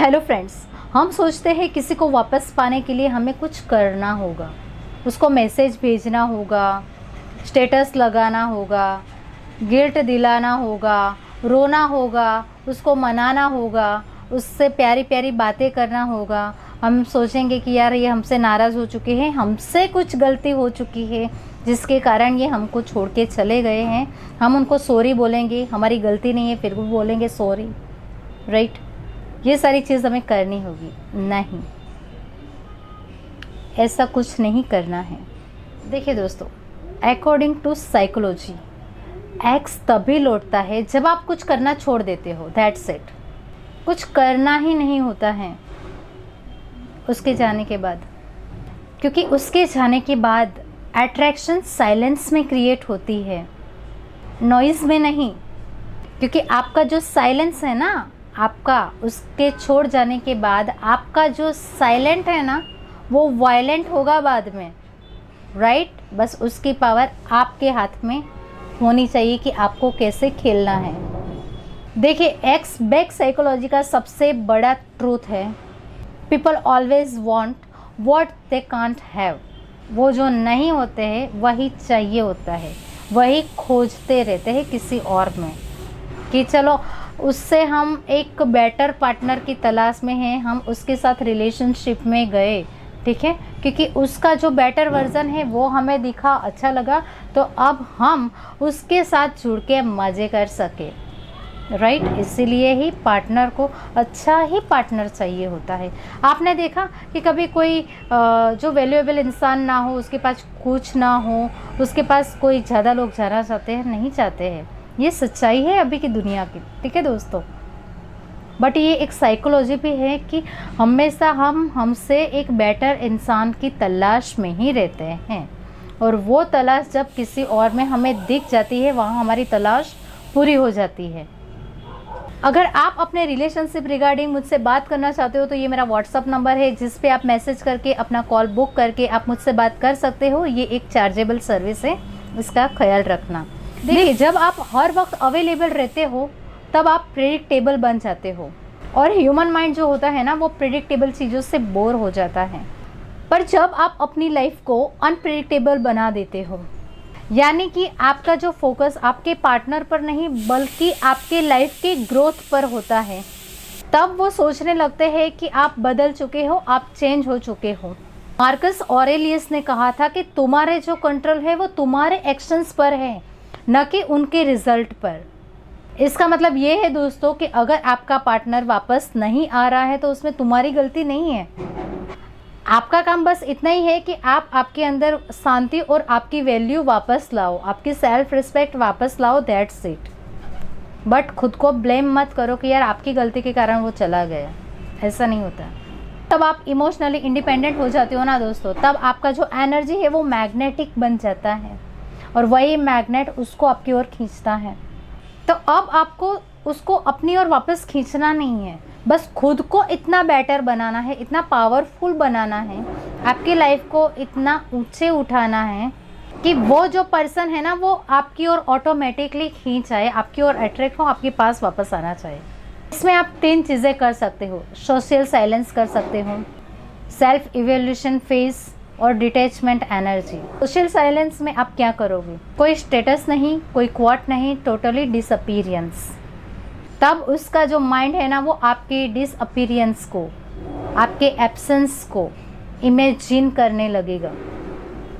Hello friends, हम सोचते हैं किसी को वापस पाने के लिए हमें कुछ करना होगा, उसको मैसेज भेजना होगा, स्टेटस लगाना होगा, गिल्ट दिलाना होगा, रोना होगा, उसको मनाना होगा, उससे प्यारी प्यारी बातें करना होगा। हम सोचेंगे कि यार ये हमसे नाराज़ हो चुके हैं, हमसे कुछ गलती हो चुकी है जिसके कारण ये हमको छोड़ के चले गए हैं। हम उनको सॉरी बोलेंगे, हमारी गलती नहीं है फिर भी बोलेंगे सॉरी, राइट। ये सारी चीज़ हमें करनी होगी। नहीं, ऐसा कुछ नहीं करना है। देखिए दोस्तों, अकॉर्डिंग टू साइकोलॉजी, एक्स तभी लौटता है जब आप कुछ करना छोड़ देते हो। That's it. कुछ करना ही नहीं होता है उसके जाने के बाद, क्योंकि उसके जाने के बाद अट्रैक्शन साइलेंस में क्रिएट होती है, नॉइज़ में नहीं। क्योंकि आपका जो साइलेंस है ना, आपका उसके छोड़ जाने के बाद आपका जो साइलेंट है ना, वो वायलेंट होगा बाद में, राइट। बस उसकी पावर आपके हाथ में होनी चाहिए कि आपको कैसे खेलना है। देखिए, एक्स बैक साइकोलॉजी का सबसे बड़ा ट्रूथ है, people always want what they can't have. वो जो नहीं होते हैं वही चाहिए होता है, वही खोजते रहते हैं किसी और में, कि चलो उससे हम एक बेटर पार्टनर की तलाश में हैं, हम उसके साथ रिलेशनशिप में गए, ठीक है, क्योंकि उसका जो बेटर वर्जन है वो हमें दिखा, अच्छा लगा, तो अब हम उसके साथ जुड़ के मज़े कर सके, राइट। इसीलिए ही पार्टनर को अच्छा ही पार्टनर चाहिए होता है। आपने देखा कि कभी कोई जो वैल्यूएबल इंसान ना हो, उसके पास कुछ ना हो, उसके पास कोई ज़्यादा लोग जाना चाहते हैं, नहीं चाहते हैं। ये सच्चाई है अभी की दुनिया की, ठीक है दोस्तों। बट ये एक साइकोलॉजी भी है कि हमेशा हम हमसे एक बेटर इंसान की तलाश में ही रहते हैं, और वो तलाश जब किसी और में हमें दिख जाती है, वहाँ हमारी तलाश पूरी हो जाती है। अगर आप अपने रिलेशनशिप रिगार्डिंग मुझसे बात करना चाहते हो तो ये मेरा व्हाट्सअप नंबर है, जिस पे आप मैसेज करके अपना कॉल बुक करके आप मुझसे बात कर सकते हो। ये एक चार्जेबल सर्विस है, इसका ख्याल रखना। देखिए, जब आप हर वक्त अवेलेबल रहते हो तब आप प्रेडिक्टेबल बन जाते हो, और ह्यूमन माइंड जो होता है ना, वो प्रेडिक्टेबल चीज़ों से बोर हो जाता है। पर जब आप अपनी लाइफ को अनप्रेडिक्टेबल बना देते हो, यानी कि आपका जो फोकस आपके पार्टनर पर नहीं बल्कि आपके लाइफ के ग्रोथ पर होता है, तब वो सोचने लगते हैं कि आप बदल चुके हो, आप चेंज हो चुके हो। मार्कस ऑरेलियस ने कहा था कि तुम्हारे जो कंट्रोल है वो तुम्हारे एक्शंस पर है, न कि उनके रिजल्ट पर। इसका मतलब ये है दोस्तों कि अगर आपका पार्टनर वापस नहीं आ रहा है तो उसमें तुम्हारी गलती नहीं है। आपका काम बस इतना ही है कि आप आपके अंदर शांति और आपकी वैल्यू वापस लाओ, आपकी सेल्फ रिस्पेक्ट वापस लाओ, दैट्स इट। बट खुद को ब्लेम मत करो कि यार आपकी गलती के कारण वो चला गया, ऐसा नहीं होता। तब आप इमोशनली इंडिपेंडेंट हो जाते हो ना दोस्तों, तब आपका जो एनर्जी है वो मैग्नेटिक बन जाता है, और वही मैग्नेट उसको आपकी ओर खींचता है। तो अब आपको उसको अपनी ओर वापस खींचना नहीं है, बस खुद को इतना बेटर बनाना है, इतना पावरफुल बनाना है, आपकी लाइफ को इतना ऊंचे उठाना है कि वो जो पर्सन है ना, वो आपकी ओर ऑटोमेटिकली खींच आए, आपकी ओर अट्रैक्ट हो, आपके पास वापस आना चाहिए। इसमें आप 3 चीज़ें कर सकते हो। सोशल साइलेंस कर सकते हो, सेल्फ इवोल्यूशन फेज, और डिटैचमेंट एनर्जी। सोशल साइलेंस में आप क्या करोगे? कोई स्टेटस नहीं, कोई क्वाट नहीं, टोटली डिसअपीयरेंस। तब उसका जो माइंड है ना, वो आपके डिसअपीयरेंस को, आपके एब्सेंस को इमेजिन करने लगेगा।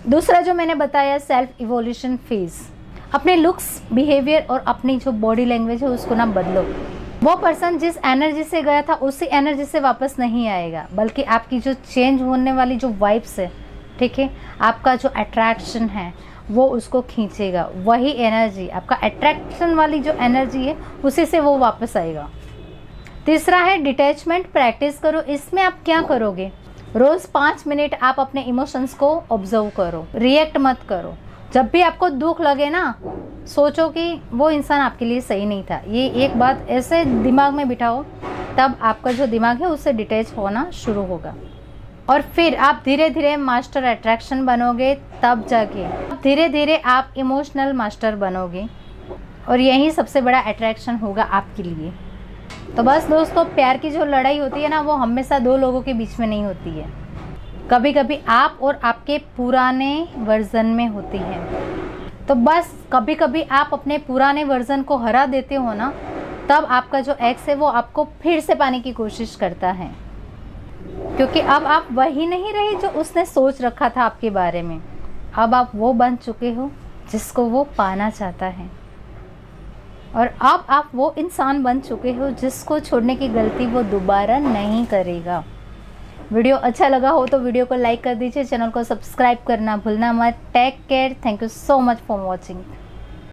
दूसरा जो मैंने बताया, सेल्फ इवोल्यूशन फेज। अपने लुक्स, बिहेवियर और अपनी जो बॉडी लैंग्वेज है उसको ना बदलो। वो पर्सन जिस एनर्जी से गया था उसी एनर्जी से वापस नहीं आएगा, बल्कि आपकी जो चेंज होने वाली जो वाइब्स है, ठीक है, आपका जो अट्रैक्शन है वो उसको खींचेगा। वही एनर्जी, आपका अट्रैक्शन वाली जो एनर्जी है, उसी से वो वापस आएगा। तीसरा है डिटैचमेंट, प्रैक्टिस करो। इसमें आप क्या करोगे? रोज़ 5 मिनट आप अपने इमोशंस को ऑब्जर्व करो, रिएक्ट मत करो। जब भी आपको दुख लगे ना, सोचो कि वो इंसान आपके लिए सही नहीं था। ये एक बात ऐसे दिमाग में बिठाओ, तब आपका जो दिमाग है उससे डिटैच होना शुरू होगा। और फिर आप धीरे धीरे मास्टर अट्रैक्शन बनोगे, तब जाके धीरे धीरे आप इमोशनल मास्टर बनोगे, और यही सबसे बड़ा अट्रैक्शन होगा आपके लिए। तो बस दोस्तों, प्यार की जो लड़ाई होती है ना, वो हमेशा दो लोगों के बीच में नहीं होती है, कभी कभी आप और आपके पुराने वर्जन में होती है। तो बस कभी कभी आप अपने पुराने वर्जन को हरा देते हो ना, तब आपका जो एक्स है वो आपको फिर से पाने की कोशिश करता है, क्योंकि अब आप वही नहीं रही जो उसने सोच रखा था आपके बारे में। अब आप वो बन चुके हो जिसको वो पाना चाहता है, और अब आप वो इंसान बन चुके हो जिसको छोड़ने की गलती वो दोबारा नहीं करेगा। वीडियो अच्छा लगा हो तो वीडियो को लाइक कर दीजिए, चैनल को सब्सक्राइब करना भूलना मत। Take care, thank you so much for watching.